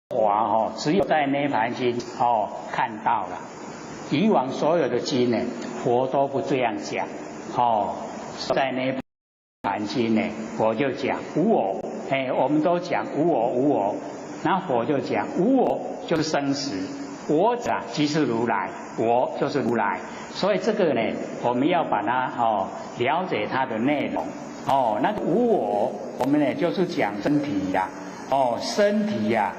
法哦，只有在涅盘经哦看到了。以往所有的经呢，佛都不这样讲哦。在涅盘经呢，佛就讲无我，我们都讲无我无我，那佛就讲无我就是生死，我者即是如来，我就是如来。所以这个呢，我们要把它了解它的内容那个无我，我们呢就是讲身体呀身体呀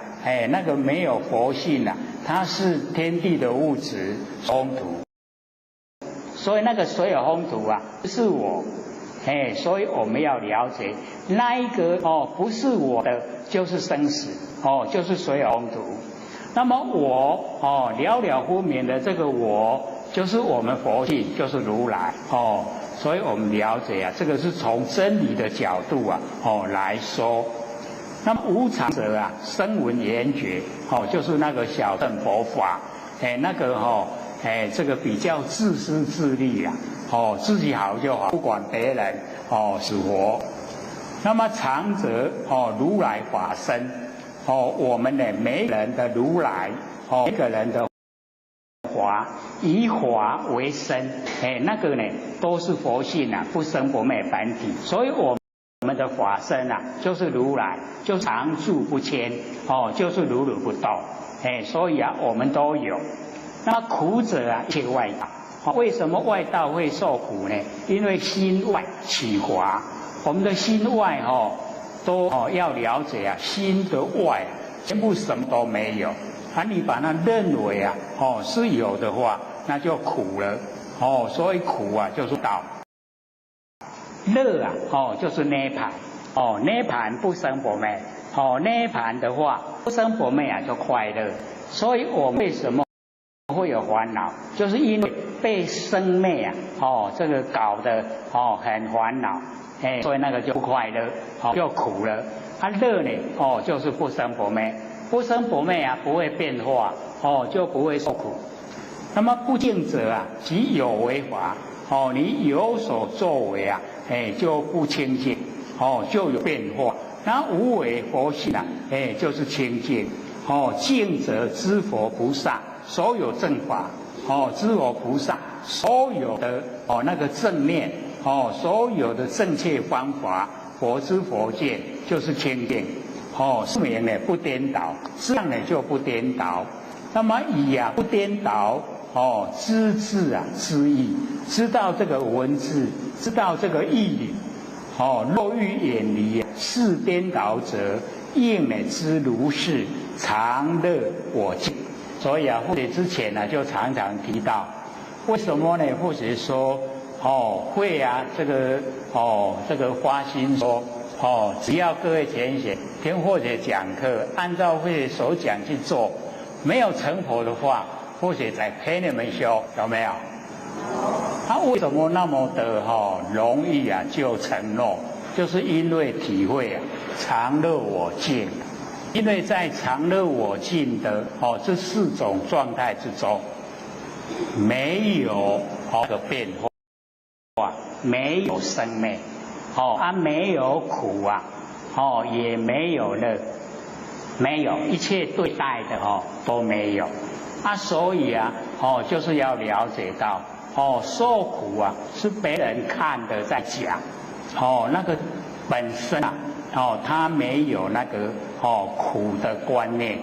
那个没有佛性啊，它是天地的物质风土，所以那个水有风土啊是我所以我们要了解那一个不是我的就是生死就是水有风土。那么我了了分明的这个我就是我们佛性，就是如来所以我们了解啊，这个是从真理的角度啊来说。那么无常者啊，声闻缘觉就是那个小乘佛法那个这个比较自私自利啊自己好就好，不管别人死活。那么常者如来法身我们呢每个人的如来每个人的法以法为身那个呢都是佛性啊，不生不灭本体。所以我们的法身啊就是如来，就常住不迁就是如如不动所以啊我们都有。那么苦者啊一切外道为什么外道会受苦呢？因为心外起华，我们的心外都要了解啊，心的外全部什么都没有你把它认为啊是有的话，那就苦了所以苦啊就是道，乐啊就是涅盘涅盘不生不灭涅盘的话不生不灭啊就快乐。所以我们为什么会有烦恼，就是因为被生灭啊这个搞得很烦恼所以那个就不快乐就苦了。乐呢就是不生不灭，不生不灭啊不会变化就不会受苦。那么不净者啊即有为法你有所作为啊就不清净就有变化。那无为佛性啊就是清净净者知佛菩萨所有正法知佛菩萨所有的那个正念所有的正确方法，佛知佛见就是清净是名呢不颠倒，这样呢就不颠倒。那么以不颠倒知字啊知义，知道这个文字，知道这个义理若欲远离是颠倒者，应呢知如是常乐我净。所以或者之前呢就常常提到，为什么呢？或者说会这个发心说只要各位浅显听或者讲课，按照会所讲去做，没有成佛的话，或者在陪你们修，有没有？他为什么那么的容易就承诺？就是因为体会常乐我净。因为在常乐我净的这四种状态之中，没有的变化，没有生灭没有苦也没有乐，没有一切对待的都没有所以就是要了解到受苦是别人看的在讲那个本身他没有那个苦的观念，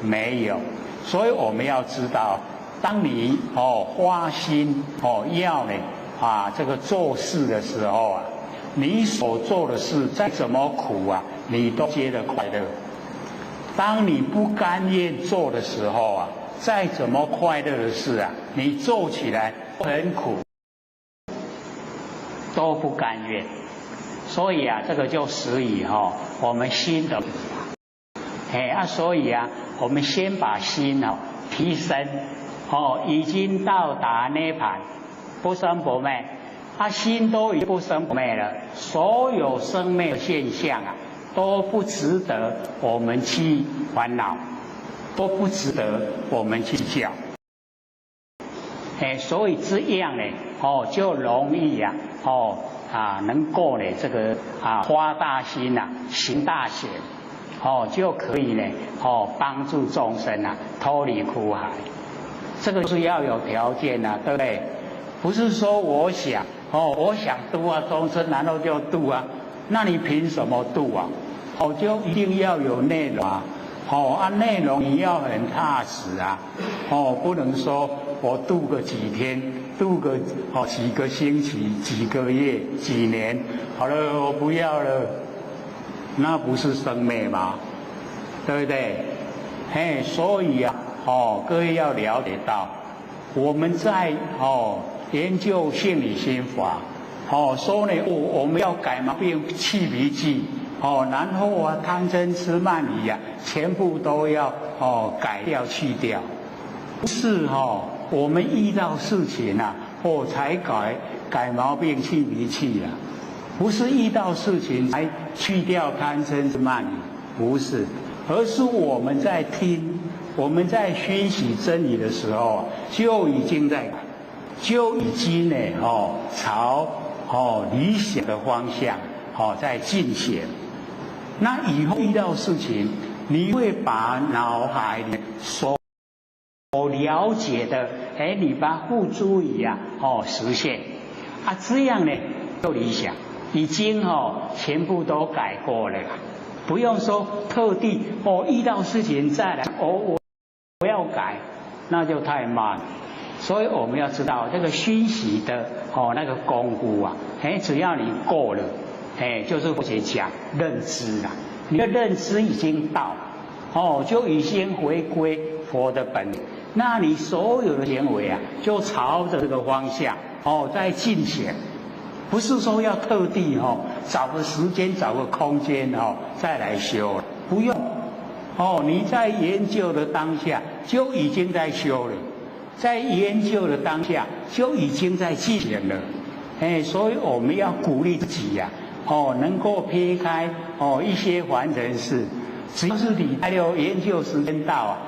没有。所以我们要知道，当你花心要呢这个做事的时候你所做的事再怎么苦你都觉得快乐。当你不甘愿做的时候再怎么快乐的事你做起来很苦，都不甘愿。所以这个就使以我们心的所以我们先把心提升已经到达涅盘不生不灭心都已经不生不灭了，所有生灭现象都不值得我们去烦恼，都不值得我们去叫所以这样呢就容易能够呢这个发大心行大显就可以呢，帮助众生啊脱离苦海。这个是要有条件啊，对不对？不是说我想，我想度啊众生，然后就度啊，那你凭什么度啊？就一定要有内容啊，内容你要很踏实啊，不能说我度个几天，度个几个星期、几个月、几年，好了我不要了，那不是生灭吗？对不对？所以啊，各位要了解到，我们在研究性理心法，说呢，我们要改毛病、去脾气，然后啊，贪嗔痴慢疑啊，全部都要改掉、去掉。不是我们遇到事情啊，才改毛病、去脾气啊，不是遇到事情才去掉贪嗔痴慢疑，不是，而是我们在听。我们在熏习真理的时候，就已经呢朝理想的方向在进行。那以后遇到事情，你会把脑海里所了解的，你把它付诸于实现啊，这样呢就理想已经全部都改过了，不用说特地遇到事情再来我要改，那就太慢。所以我们要知道这个熏习的那个功夫啊，只要你够了，就是或者讲认知啦，你的认知已经到，就已经回归佛的本领，那你所有的行为啊，就朝着这个方向在进行，不是说要特地找个时间找个空间再来修了，不用。你在研究的当下就已经在修了，在研究的当下就已经在进行了，所以我们要鼓励自己呀，能够撇开一些凡尘事，只要是礼拜六研究时间到啊，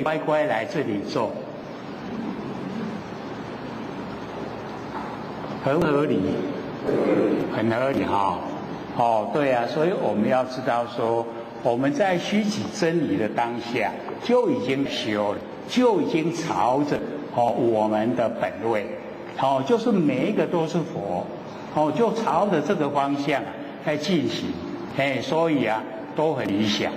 乖乖来这里做，合不合理？很合理对啊，所以我们要知道说。我们在虚起真理的当下就已经修了，就已经朝着我们的本位，就是每一个都是佛，就朝着这个方向在进行，所以啊都很理想，